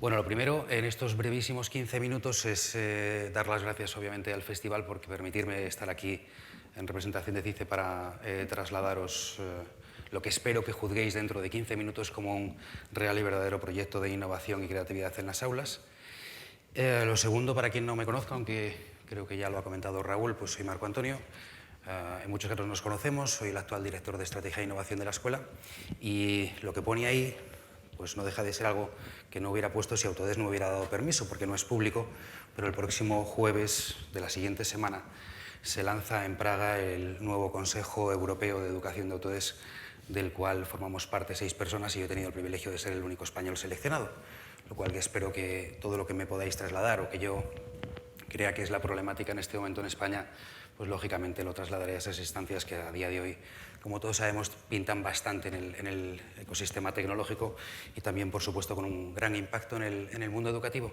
Bueno, lo primero, en estos brevísimos 15 minutos, es dar las gracias, obviamente, al festival por permitirme estar aquí en representación de CICE para trasladaros lo que espero que juzguéis dentro de 15 minutos como un real y verdadero proyecto de innovación y creatividad en las aulas. Lo segundo, para quien no me conozca, aunque creo que ya lo ha comentado Raúl, pues soy Marco Antonio. En muchos casos nos conocemos, soy el actual director de Estrategia e Innovación de la escuela, y lo que pone ahí pues no deja de ser algo que no hubiera puesto si Autodesk no hubiera dado permiso, porque no es público, pero el próximo jueves de la siguiente semana se lanza en Praga el nuevo Consejo Europeo de Educación de Autodesk, del cual formamos parte 6 personas y yo he tenido el privilegio de ser el único español seleccionado, lo cual que espero que todo lo que me podáis trasladar o que yo crea que es la problemática en este momento en España, pues lógicamente lo trasladaré a esas instancias que a día de hoy, como todos sabemos, pintan bastante en el ecosistema tecnológico y también, por supuesto, con un gran impacto en el mundo educativo.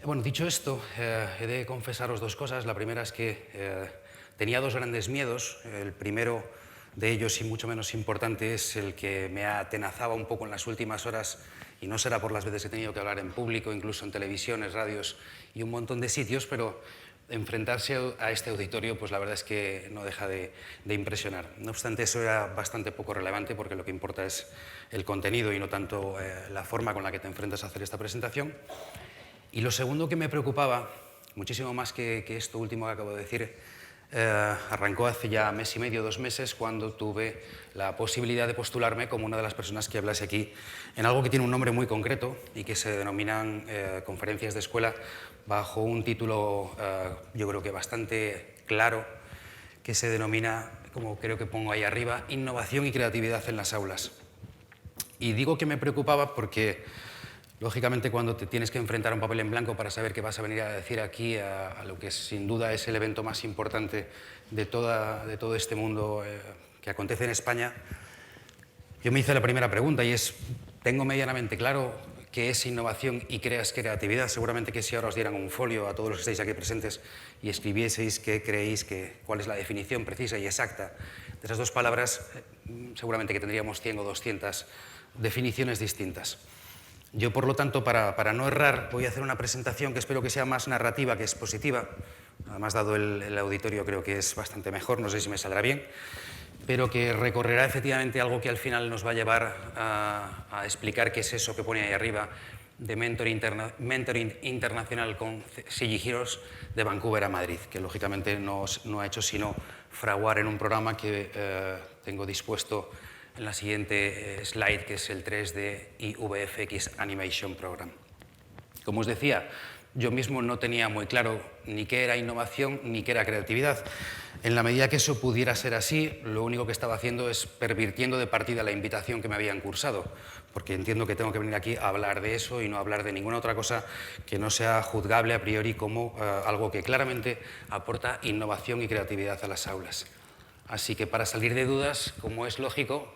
Bueno, dicho esto, he de confesaros dos cosas. La primera es que tenía dos grandes miedos. El primero de ellos, y mucho menos importante, es el que me atenazaba un poco en las últimas horas, y no será por las veces que he tenido que hablar en público, incluso en televisiones, radios y un montón de sitios, pero enfrentarse a este auditorio, pues la verdad es que no deja de impresionar. No obstante, eso era bastante poco relevante, porque lo que importa es el contenido y no tanto la forma con la que te enfrentas a hacer esta presentación. Y lo segundo que me preocupaba, muchísimo más que esto último que acabo de decir, arrancó hace ya mes y medio, 2 meses, cuando tuve la posibilidad de postularme como una de las personas que hablase aquí en algo que tiene un nombre muy concreto y que se denominan conferencias de escuela, bajo un título yo creo que bastante claro, que se denomina, como creo que pongo ahí arriba, Innovación y Creatividad en las aulas. Y digo que me preocupaba porque, lógicamente, cuando te tienes que enfrentar a un papel en blanco para saber qué vas a venir a decir aquí, a lo que sin duda es el evento más importante de todo este mundo que acontece en España, yo me hice la primera pregunta, y es: ¿tengo medianamente claro qué es innovación y qué es creatividad? Seguramente que si ahora os dieran un folio a todos los que estáis aquí presentes y escribieseis qué creéis, cuál es la definición precisa y exacta de esas dos palabras, seguramente que tendríamos 100 o 200 definiciones distintas. Yo, por lo tanto, para no errar, voy a hacer una presentación que espero que sea más narrativa que expositiva. Además, dado el auditorio, creo que es bastante mejor, no sé si me saldrá bien, pero que recorrerá efectivamente algo que al final nos va a llevar a explicar qué es eso que pone ahí arriba de Mentoring Internacional con CG Heroes de Vancouver a Madrid, que lógicamente no ha hecho sino fraguar en un programa que tengo dispuesto en la siguiente slide, que es el 3D y VFX Animation Program. Como os decía, yo mismo no tenía muy claro ni qué era innovación ni qué era creatividad. En la medida que eso pudiera ser así, lo único que estaba haciendo es pervirtiendo de partida la invitación que me habían cursado, porque entiendo que tengo que venir aquí a hablar de eso y no hablar de ninguna otra cosa que no sea juzgable a priori como algo que claramente aporta innovación y creatividad a las aulas. Así que, para salir de dudas, como es lógico,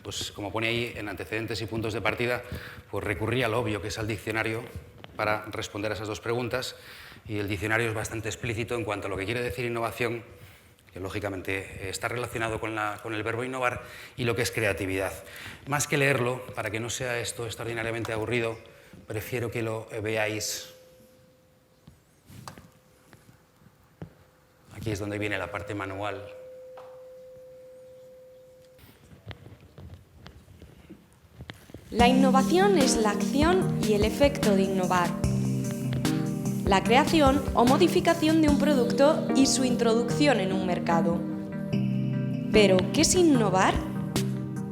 pues como pone ahí en antecedentes y puntos de partida, pues recurrí al obvio, que es al diccionario, para responder a esas dos preguntas, y el diccionario es bastante explícito en cuanto a lo que quiere decir innovación, que lógicamente está relacionado con el verbo innovar, y lo que es creatividad. Más que leerlo, para que no sea esto extraordinariamente aburrido, prefiero que lo veáis. Aquí es donde viene la parte manual. La innovación es la acción y el efecto de innovar. La creación o modificación de un producto y su introducción en un mercado. Pero, ¿qué es innovar?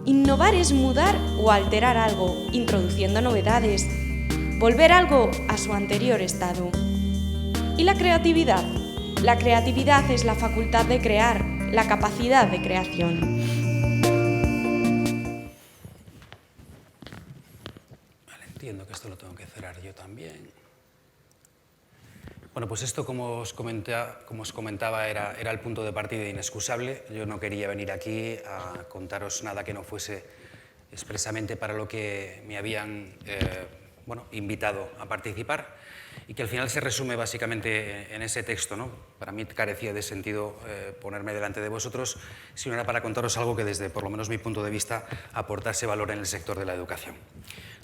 Innovar es mudar o alterar algo, introduciendo novedades, volver algo a su anterior estado. ¿Y la creatividad? La creatividad es la facultad de crear, la capacidad de creación. Entiendo que esto lo tengo que cerrar yo también. Bueno, pues esto, como os comentaba, era el punto de partida inexcusable. Yo no quería venir aquí a contaros nada que no fuese expresamente para lo que me habían invitado a participar, y que al final se resume básicamente en ese texto, ¿no? Para mí carecía de sentido ponerme delante de vosotros si no era para contaros algo que, desde por lo menos mi punto de vista, aportase valor en el sector de la educación.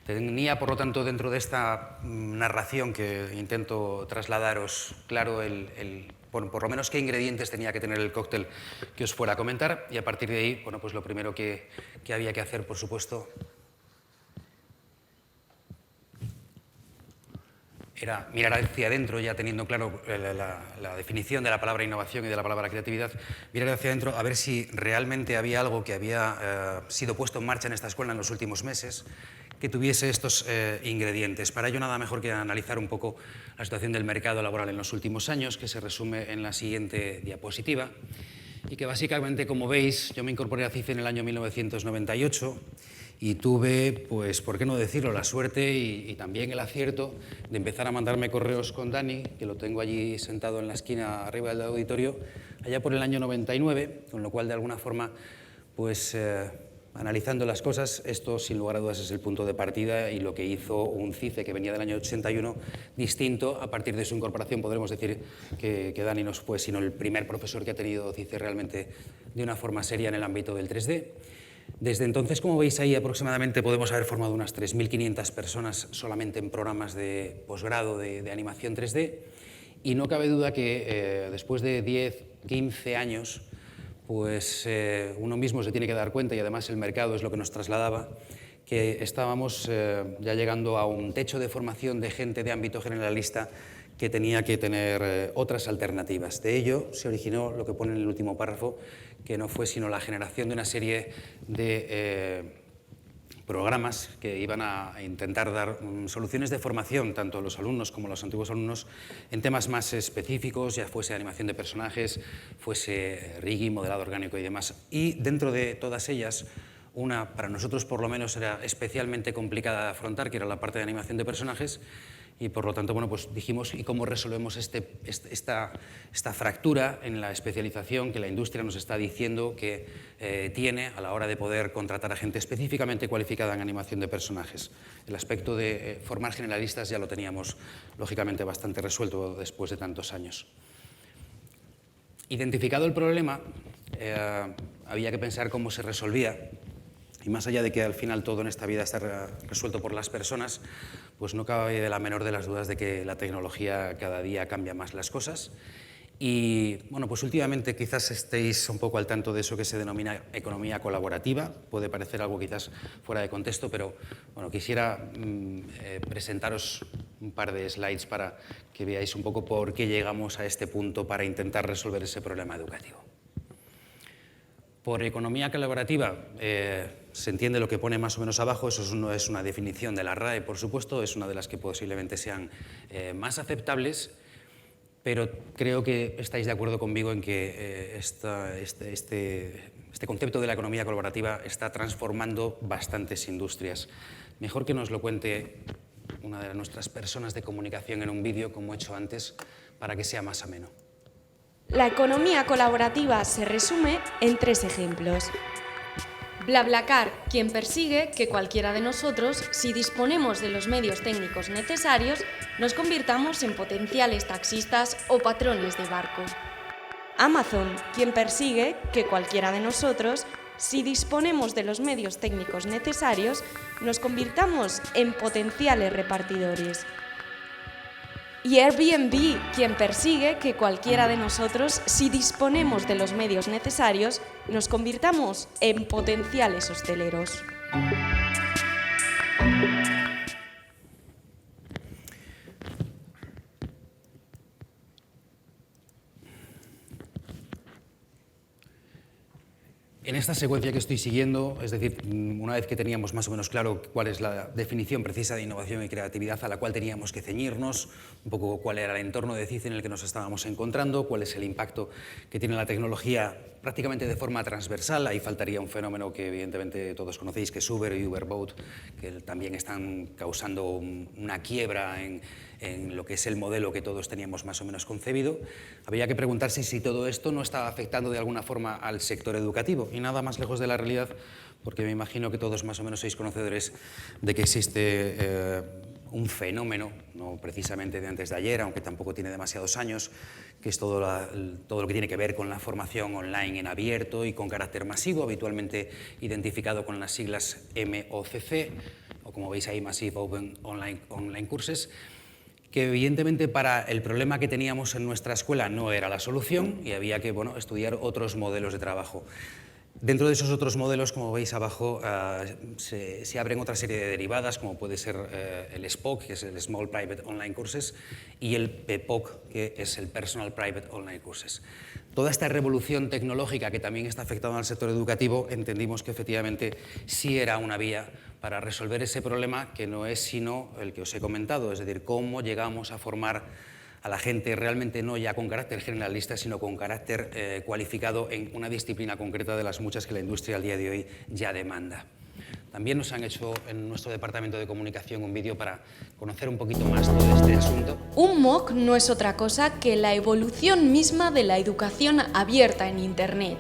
Tenía, por lo tanto, dentro de esta narración que intento trasladaros claro por lo menos qué ingredientes tenía que tener el cóctel que os fuera a comentar, y a partir de ahí, bueno, pues lo primero que había que hacer, por supuesto, era mirar hacia adentro, ya teniendo claro la definición de la palabra innovación y de la palabra creatividad, mirar hacia adentro a ver si realmente había algo que había sido puesto en marcha en esta escuela en los últimos meses que tuviese estos ingredientes. Para ello nada mejor que analizar un poco la situación del mercado laboral en los últimos años, que se resume en la siguiente diapositiva, y que básicamente, como veis, yo me incorporé a CICE en el año 1998 y tuve, pues, ¿por qué no decirlo?, la suerte y también el acierto de empezar a mandarme correos con Dani, que lo tengo allí sentado en la esquina arriba del auditorio, allá por el año 99, con lo cual, de alguna forma, pues, analizando las cosas, esto sin lugar a dudas es el punto de partida y lo que hizo un CICE que venía del año 81 distinto. A partir de su incorporación podremos decir que Dani no fue sino el primer profesor que ha tenido CICE realmente de una forma seria en el ámbito del 3D. Desde entonces, como veis ahí, aproximadamente podemos haber formado unas 3.500 personas solamente en programas de posgrado de animación 3D, y no cabe duda que después de 10, 15 años, pues uno mismo se tiene que dar cuenta, y además el mercado es lo que nos trasladaba, que estábamos ya llegando a un techo de formación de gente de ámbito generalista que tenía que tener otras alternativas. De ello se originó lo que pone en el último párrafo, que no fue sino la generación de una serie de programas que iban a intentar dar soluciones de formación, tanto a los alumnos como a los antiguos alumnos, en temas más específicos, ya fuese animación de personajes, fuese rigging, modelado orgánico y demás. Y dentro de todas ellas, una, para nosotros por lo menos, era especialmente complicada de afrontar, que era la parte de animación de personajes, y por lo tanto, bueno, pues dijimos, ¿y cómo resolvemos esta fractura en la especialización que la industria nos está diciendo que tiene a la hora de poder contratar a gente específicamente cualificada en animación de personajes? El aspecto de formar generalistas ya lo teníamos, lógicamente, bastante resuelto después de tantos años. Identificado el problema, había que pensar cómo se resolvía. Y más allá de que al final todo en esta vida está resuelto por las personas, pues no cabe de la menor de las dudas de que la tecnología cada día cambia más las cosas. Y bueno, pues últimamente quizás estéis un poco al tanto de eso que se denomina economía colaborativa. Puede parecer algo quizás fuera de contexto, pero bueno, quisiera presentaros un par de slides para que veáis un poco por qué llegamos a este punto para intentar resolver ese problema educativo. Por economía colaborativa se entiende lo que pone más o menos abajo. Eso no es una definición de la RAE, por supuesto, es una de las que posiblemente sean más aceptables, pero creo que estáis de acuerdo conmigo en que este concepto de la economía colaborativa está transformando bastantes industrias. Mejor que nos lo cuente una de nuestras personas de comunicación en un vídeo, como he hecho antes, para que sea más ameno. La economía colaborativa se resume en 3 ejemplos. BlaBlaCar, quien persigue que cualquiera de nosotros, si disponemos de los medios técnicos necesarios, nos convirtamos en potenciales taxistas o patrones de barco. Amazon, quien persigue que cualquiera de nosotros, si disponemos de los medios técnicos necesarios, nos convirtamos en potenciales repartidores. Y Airbnb, quien persigue que cualquiera de nosotros, si disponemos de los medios necesarios, nos convirtamos en potenciales hosteleros. En esta secuencia que estoy siguiendo, es decir, una vez que teníamos más o menos claro cuál es la definición precisa de innovación y creatividad a la cual teníamos que ceñirnos, un poco cuál era el entorno de CICE en el que nos estábamos encontrando, cuál es el impacto que tiene la tecnología prácticamente de forma transversal. Ahí faltaría un fenómeno que evidentemente todos conocéis, que es Uber y Uberboat, que también están causando una quiebra en lo que es el modelo que todos teníamos más o menos concebido. Había que preguntarse si todo esto no estaba afectando de alguna forma al sector educativo, y nada más lejos de la realidad, porque me imagino que todos más o menos sois conocedores de que existe un fenómeno, no precisamente de antes de ayer, aunque tampoco tiene demasiados años, que es todo lo que tiene que ver con la formación online en abierto y con carácter masivo, habitualmente identificado con las siglas MOCC, o como veis ahí, Massive Open Online Courses, que evidentemente para el problema que teníamos en nuestra escuela no era la solución y había que estudiar otros modelos de trabajo. Dentro de esos otros modelos, como veis abajo, se abren otra serie de derivadas, como puede ser el SPOC, que es el Small Private Online Courses, y el PPOC, que es el Personal Private Online Courses. Toda esta revolución tecnológica que también está afectando al sector educativo, entendimos que efectivamente sí era una vía para resolver ese problema, que no es sino el que os he comentado, es decir, cómo llegamos a formar a la gente realmente no ya con carácter generalista, sino con carácter cualificado en una disciplina concreta de las muchas que la industria al día de hoy ya demanda. También nos han hecho en nuestro departamento de comunicación un vídeo para conocer un poquito más todo este asunto. Un MOOC no es otra cosa que la evolución misma de la educación abierta en Internet.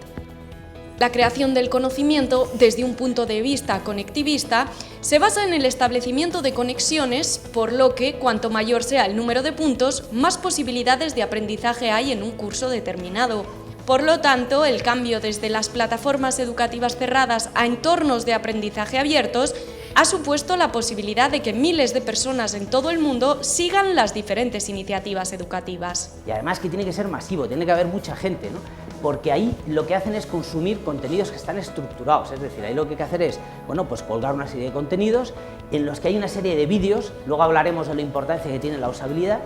La creación del conocimiento, desde un punto de vista conectivista, se basa en el establecimiento de conexiones, por lo que cuanto mayor sea el número de puntos, más posibilidades de aprendizaje hay en un curso determinado. Por lo tanto, el cambio desde las plataformas educativas cerradas a entornos de aprendizaje abiertos ha supuesto la posibilidad de que miles de personas en todo el mundo sigan las diferentes iniciativas educativas. Y además que tiene que ser masivo, tiene que haber mucha gente, ¿no? Porque ahí lo que hacen es consumir contenidos que están estructurados, es decir, ahí lo que hay que hacer es, pues colgar una serie de contenidos en los que hay una serie de vídeos, luego hablaremos de la importancia que tiene la usabilidad,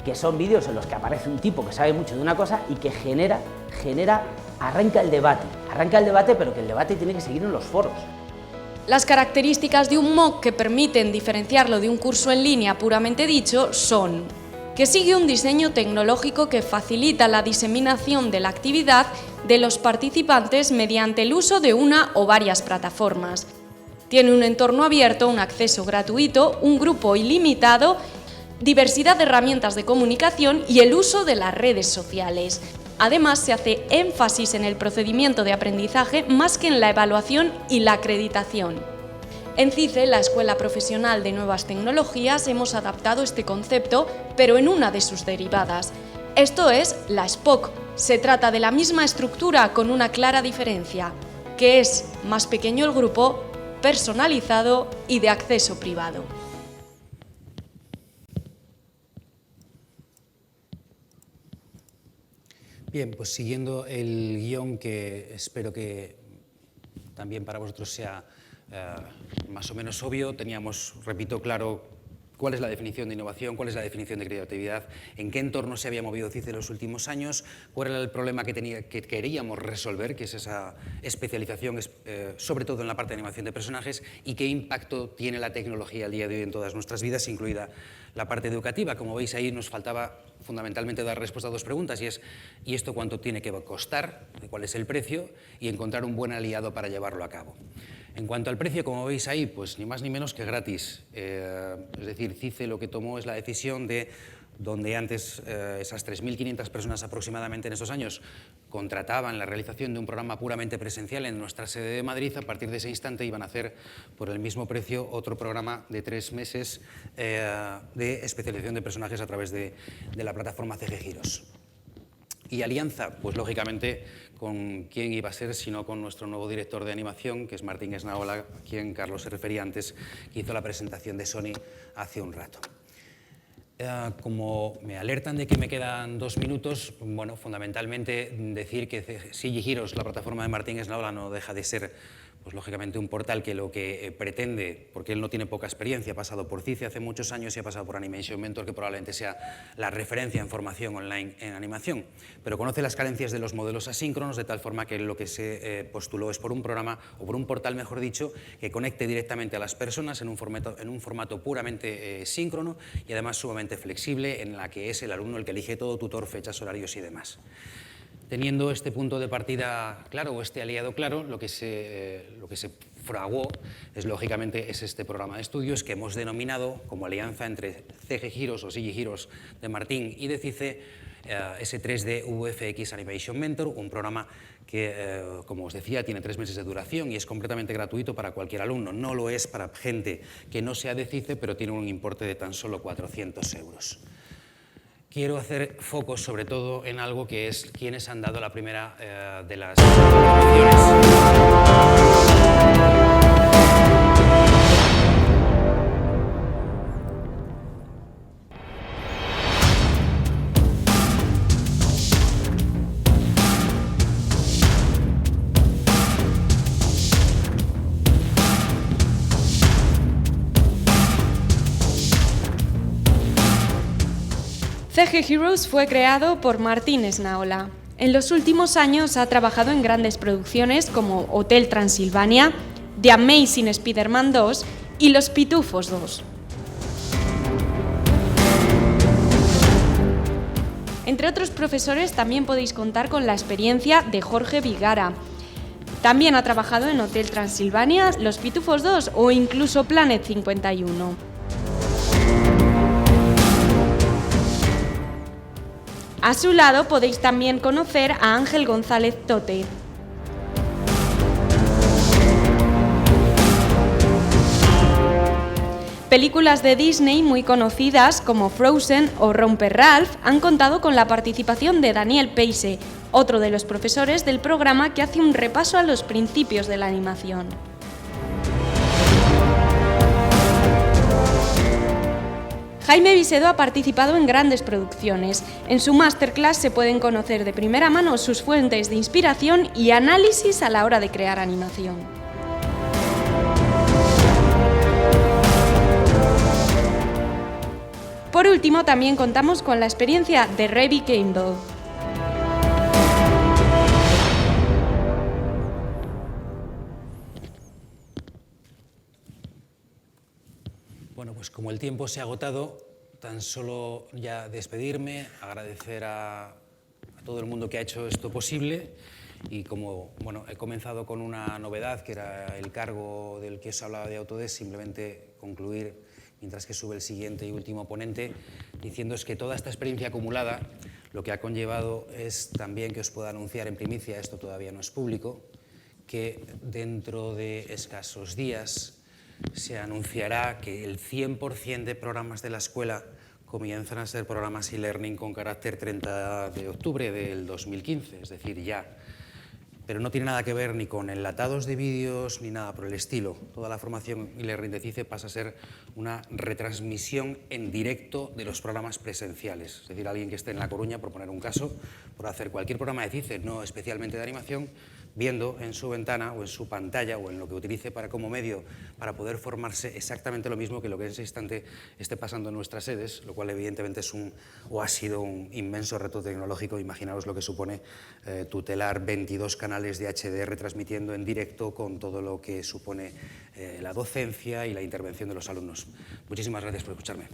que son vídeos en los que aparece un tipo que sabe mucho de una cosa y que arranca el debate, pero que el debate tiene que seguir en los foros. Las características de un MOOC que permiten diferenciarlo de un curso en línea puramente dicho son que sigue un diseño tecnológico que facilita la diseminación de la actividad de los participantes mediante el uso de una o varias plataformas. Tiene un entorno abierto, un acceso gratuito, un grupo ilimitado, diversidad de herramientas de comunicación y el uso de las redes sociales. Además, se hace énfasis en el procedimiento de aprendizaje más que en la evaluación y la acreditación. En CICE, la Escuela Profesional de Nuevas Tecnologías, hemos adaptado este concepto, pero en una de sus derivadas. Esto es la SPOC. Se trata de la misma estructura con una clara diferencia, que es más pequeño el grupo, personalizado y de acceso privado. Bien, pues siguiendo el guión que espero que también para vosotros sea más o menos obvio, teníamos, repito, claro cuál es la definición de innovación, cuál es la definición de creatividad, en qué entorno se había movido CICE en los últimos años, cuál era el problema que queríamos resolver, que es esa especialización, sobre todo en la parte de animación de personajes, y qué impacto tiene la tecnología al día de hoy en todas nuestras vidas, incluida la parte educativa. Como veis ahí nos faltaba fundamentalmente dar respuesta a dos preguntas, y es ¿y esto cuánto tiene que costar? ¿Cuál es el precio? Y encontrar un buen aliado para llevarlo a cabo. En cuanto al precio, como veis ahí, pues ni más ni menos que gratis. Es decir, CICE lo que tomó es la decisión de, donde antes esas 3.500 personas aproximadamente en estos años contrataban la realización de un programa puramente presencial en nuestra sede de Madrid, a partir de ese instante iban a hacer por el mismo precio otro programa de 3 meses de especialización de personajes a través de la plataforma CG Giros. Y alianza, pues lógicamente, con quién iba a ser, sino con nuestro nuevo director de animación, que es Martín Esnaola, a quien Carlos se refería antes, que hizo la presentación de Sony hace un rato. Como me alertan de que me quedan 2 minutos, bueno, fundamentalmente decir que CG Giros, la plataforma de Martín Esnaola, no deja de ser, pues lógicamente, un portal que lo que pretende, porque él no tiene poca experiencia, ha pasado por CICE hace muchos años y ha pasado por Animation Mentor, que probablemente sea la referencia en formación online en animación, pero conoce las carencias de los modelos asíncronos, de tal forma que lo que se postuló es por un programa, o por un portal, mejor dicho, que conecte directamente a las personas en un formato puramente síncrono y además sumamente flexible, en la que es el alumno el que elige todo, tutor, fechas, horarios y demás. Teniendo este punto de partida claro, o este aliado claro, lo que se fraguó es, lógicamente, este programa de estudios que hemos denominado como alianza entre CG Giros o CG Giros de Martín y de CICE, S3D VFX Animation Mentor, un programa que, como os decía, tiene 3 meses de duración y es completamente gratuito para cualquier alumno. No lo es para gente que no sea de CICE, pero tiene un importe de tan solo 400 euros. Quiero hacer foco sobre todo en algo que es quienes han dado la primera de las valoraciones. CG Heroes fue creado por Martín Esnaola. En los últimos años ha trabajado en grandes producciones como Hotel Transilvania, The Amazing Spider-Man 2 y Los Pitufos 2. Entre otros profesores también podéis contar con la experiencia de Jorge Vigara. También ha trabajado en Hotel Transilvania, Los Pitufos 2 o incluso Planet 51. A su lado podéis también conocer a Ángel González Tote. Películas de Disney muy conocidas como Frozen o Romper Ralph han contado con la participación de Daniel Peise, otro de los profesores del programa que hace un repaso a los principios de la animación. Jaime Visedo ha participado en grandes producciones. En su masterclass se pueden conocer de primera mano sus fuentes de inspiración y análisis a la hora de crear animación. Por último, también contamos con la experiencia de Revi Campbell. Bueno, pues como el tiempo se ha agotado, tan solo ya despedirme, agradecer a todo el mundo que ha hecho esto posible y como he comenzado con una novedad que era el cargo del que os hablaba de Autodesk, simplemente concluir mientras que sube el siguiente y último ponente, diciéndoos que toda esta experiencia acumulada lo que ha conllevado es también que os pueda anunciar en primicia, esto todavía no es público, que dentro de escasos días se anunciará que el 100% de programas de la escuela comienzan a ser programas e-learning con carácter 30 de octubre del 2015, es decir, ya. Pero no tiene nada que ver ni con enlatados de vídeos ni nada por el estilo. Toda la formación e-learning de CICE pasa a ser una retransmisión en directo de los programas presenciales. Es decir, alguien que esté en La Coruña, por poner un caso, por hacer cualquier programa de CICE, no especialmente de animación, viendo en su ventana o en su pantalla o en lo que utilice como medio para poder formarse exactamente lo mismo que lo que en ese instante esté pasando en nuestras sedes, lo cual evidentemente es ha sido un inmenso reto tecnológico. Imaginaos lo que supone tutelar 22 canales de HD retransmitiendo en directo con todo lo que supone la docencia y la intervención de los alumnos. Muchísimas gracias por escucharme.